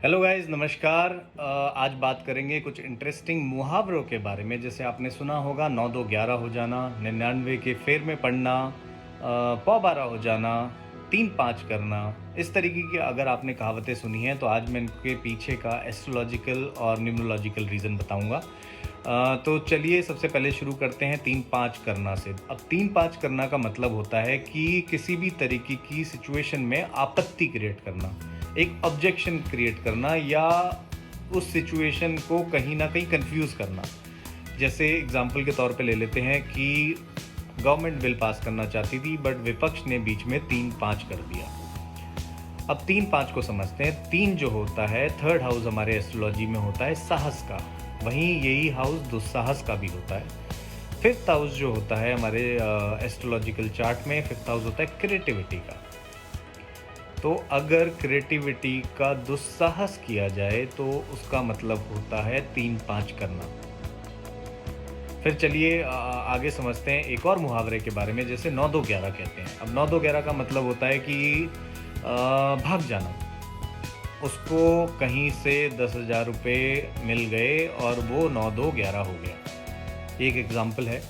Hello guys, नमस्कार। आज बात करेंगे कुछ इंटरेस्टिंग मुहावरों के बारे में। जैसे आपने सुना होगा 9 2 11 हो जाना, 99 के फेर में पड़ना, पौ 12 हो जाना, 3 5 करना। इस तरीके की अगर आपने कहावतें सुनी हैं तो आज मैं इनके पीछे का एस्ट्रोलॉजिकल और न्यूमरोलॉजिकल रीज़न बताऊंगा। तो चलिए सबसे पहले शुरू करते हैं 3 5 करना से। अब 3 5 करना का मतलब होता है कि किसी भी तरीके की सिचुएशन में आपत्ति क्रिएट करना, एक ऑब्जेक्शन क्रिएट करना या उस सिचुएशन को कहीं ना कहीं कंफ्यूज करना। जैसे एग्जांपल के तौर पे ले लेते हैं कि गवर्नमेंट बिल पास करना चाहती थी बट विपक्ष ने बीच में 3 5 कर दिया। अब 3 5 को समझते हैं। 3 जो होता है, थर्ड हाउस हमारे एस्ट्रोलॉजी में होता है साहस का, वहीं यही हाउस दुस्साहस का भी होता है। फिफ्थ हाउस जो होता है हमारे एस्ट्रोलॉजिकल चार्ट में, फिफ्थ हाउस होता है क्रिएटिविटी का। तो अगर क्रिएटिविटी का दुस्साहस किया जाए तो उसका मतलब होता है 3 5 करना। फिर चलिए आगे समझते हैं एक और मुहावरे के बारे में, जैसे 9 2 11 कहते हैं। अब 9 2 11 का मतलब होता है कि भाग जाना। उसको कहीं से 10,000 रुपये मिल गए और वो 9 2 11 हो गया। एक एग्जाम्पल है।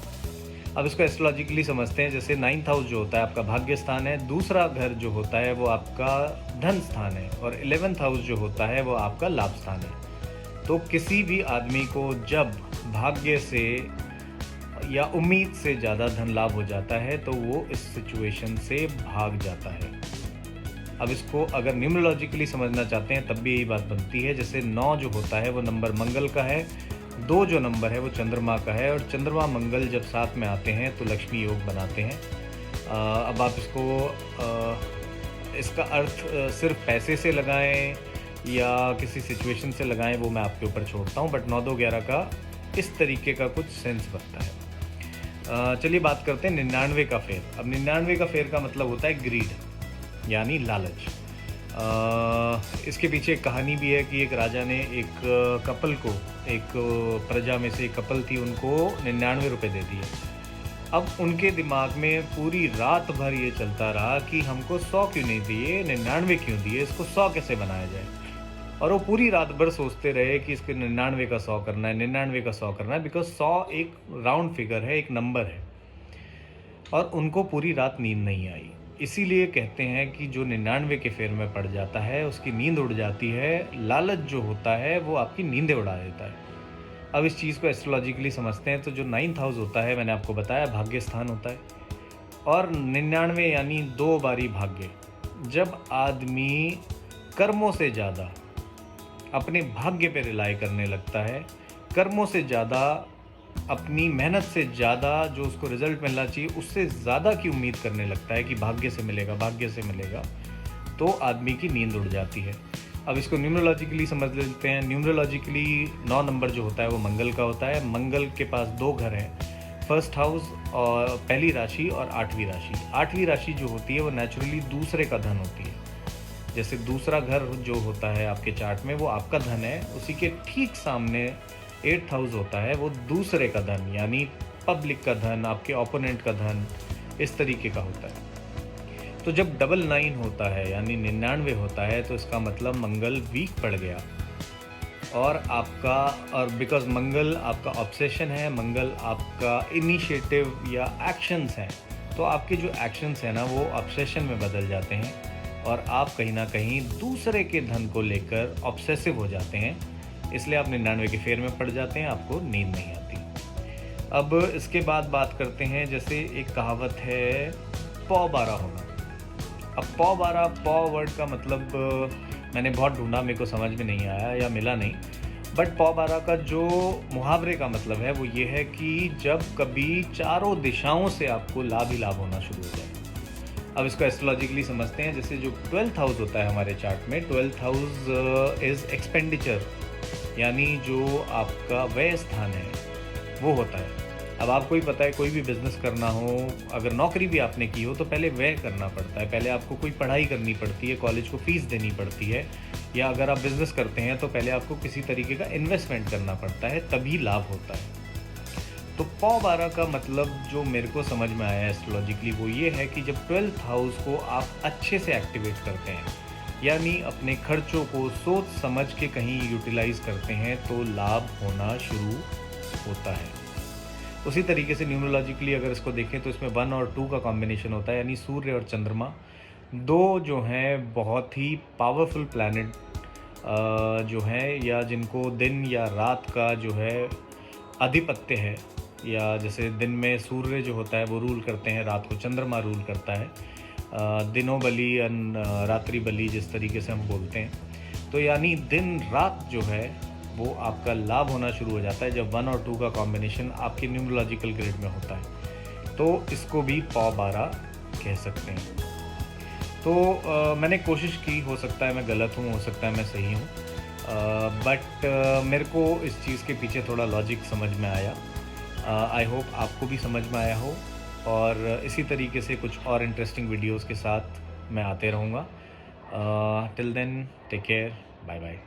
अब इसको एस्ट्रोलॉजिकली समझते हैं। जैसे 9th हाउस जो होता है आपका भाग्य स्थान है, दूसरा घर जो होता है वो आपका धन स्थान है, और 11th हाउस जो होता है वो आपका लाभ स्थान है। तो किसी भी आदमी को जब भाग्य से या उम्मीद से ज़्यादा धन लाभ हो जाता है तो वो इस सिचुएशन से भाग जाता है। अब इसको अगर न्यूमरोलॉजिकली समझना चाहते हैं तब भी यही बात बनती है। जैसे 9 जो होता है वो नंबर मंगल का है, 2 जो नंबर है वो चंद्रमा का है, और चंद्रमा मंगल जब साथ में आते हैं तो लक्ष्मी योग बनाते हैं। अब आप इसका अर्थ सिर्फ पैसे से लगाएं या किसी सिचुएशन से लगाएं वो मैं आपके ऊपर छोड़ता हूं, बट 9 2 11 का इस तरीके का कुछ सेंस बनता है। चलिए बात करते हैं 99 का फेर। अब 99 का फेर का मतलब होता है ग्रीड, यानी लालच। इसके पीछे एक कहानी भी है कि एक राजा ने एक कपल को, एक प्रजा में से एक कपल थी, उनको 99 रुपये दे दिए। अब उनके दिमाग में पूरी रात भर ये चलता रहा कि हमको 100 क्यों नहीं दिए, 99 क्यों दिए, इसको 100 कैसे बनाया जाए। और वो पूरी रात भर सोचते रहे कि इसके 99 का 100 करना है, 99 का 100 करना है, बिकॉज 100 एक राउंड फिगर है, एक नंबर है। और उनको पूरी रात नींद नहीं आई। इसीलिए कहते हैं कि जो 99 के फेर में पड़ जाता है उसकी नींद उड़ जाती है। लालच जो होता है वो आपकी नींदें उड़ा देता है। अब इस चीज़ को एस्ट्रोलॉजिकली समझते हैं तो जो 9th हाउस होता है, मैंने आपको बताया भाग्य स्थान होता है, और 99 यानी 2 बारी भाग्य। जब आदमी कर्मों से ज़्यादा अपने भाग्य पे रिलाई करने लगता है, कर्मों से ज़्यादा, अपनी मेहनत से ज़्यादा जो उसको रिजल्ट मिलना चाहिए उससे ज़्यादा की उम्मीद करने लगता है कि भाग्य से मिलेगा, भाग्य से मिलेगा, तो आदमी की नींद उड़ जाती है। अब इसको न्यूमरोलॉजिकली समझ लेते हैं। न्यूमरोलॉजिकली 9 नंबर जो होता है वो मंगल का होता है। मंगल के पास 2 घर हैं, फर्स्ट हाउस और पहली राशि और 8वीं राशि। 8वीं राशि जो होती है वो नेचुरली दूसरे का धन होती है। जैसे दूसरा घर जो होता है आपके चार्ट में वो आपका धन है, उसी के ठीक सामने 8th हाउस होता है वो दूसरे का धन, यानी पब्लिक का धन, आपके ओपोनेंट का धन, इस तरीके का होता है। तो जब 99 होता है यानी 99 होता है तो इसका मतलब मंगल वीक पड़ गया, और बिकॉज मंगल आपका ऑब्सेशन है, मंगल आपका इनिशिएटिव या एक्शंस हैं, तो आपके जो एक्शंस हैं ना वो ऑब्सेशन में बदल जाते हैं और आप कहीं ना कहीं दूसरे के धन को लेकर ऑब्सेसिव हो जाते हैं। इसलिए आप 99 के फेर में पड़ जाते हैं, आपको नींद नहीं आती। अब इसके बाद बात करते हैं, जैसे एक कहावत है पौ 12 होना। अब पौ 12, पौ वर्ड का मतलब मैंने बहुत ढूंढा, मेरे को समझ में नहीं आया या मिला नहीं, बट पौ 12 का जो मुहावरे का मतलब है वो ये है कि जब कभी चारों दिशाओं से आपको लाभ ही लाभ होना शुरू हो जाए। अब इसको एस्ट्रोलॉजिकली समझते हैं। जैसे जो 12th हाउस होता है हमारे चार्ट में, 12th हाउस इज़ एक्सपेंडिचर, यानी जो आपका व्यय स्थान है वो होता है। अब आपको ही पता है, कोई भी बिज़नेस करना हो, अगर नौकरी भी आपने की हो तो पहले व्यय करना पड़ता है, पहले आपको कोई पढ़ाई करनी पड़ती है, कॉलेज को फीस देनी पड़ती है, या अगर आप बिज़नेस करते हैं तो पहले आपको किसी तरीके का इन्वेस्टमेंट करना पड़ता है, तभी लाभ होता है। तो पौ 12 का मतलब जो मेरे को समझ में आया एस्ट्रोलॉजिकली वो ये है कि जब 12th हाउस को आप अच्छे से एक्टिवेट करते हैं, यानी अपने खर्चों को सोच समझ के कहीं यूटिलाइज़ करते हैं तो लाभ होना शुरू होता है। उसी तरीके से न्यूमरोलॉजिकली अगर इसको देखें तो इसमें 1 और 2 का कॉम्बिनेशन होता है, यानी सूर्य और चंद्रमा 2 जो हैं बहुत ही पावरफुल प्लैनेट जो हैं, या जिनको दिन या रात का जो है आधिपत्य है, या जैसे दिन में सूर्य जो होता है वो रूल करते हैं, रात को चंद्रमा रूल करता है। दिनों बली रात्रि बली जिस तरीके से हम बोलते हैं। तो यानी दिन रात जो है वो आपका लाभ होना शुरू हो जाता है जब 1 और 2 का कॉम्बिनेशन आपके न्यूमरोलॉजिकल ग्रिड में होता है। तो इसको भी पौ 12 कह सकते हैं। तो मैंने कोशिश की, हो सकता है मैं गलत हूँ, हो सकता है मैं सही हूँ, बट मेरे को इस चीज़ के पीछे थोड़ा लॉजिक समझ में आया। आई होप आपको भी समझ में आया हो, और इसी तरीके से कुछ और इंटरेस्टिंग वीडियोस के साथ मैं आते रहूँगा। Till then take care, bye bye.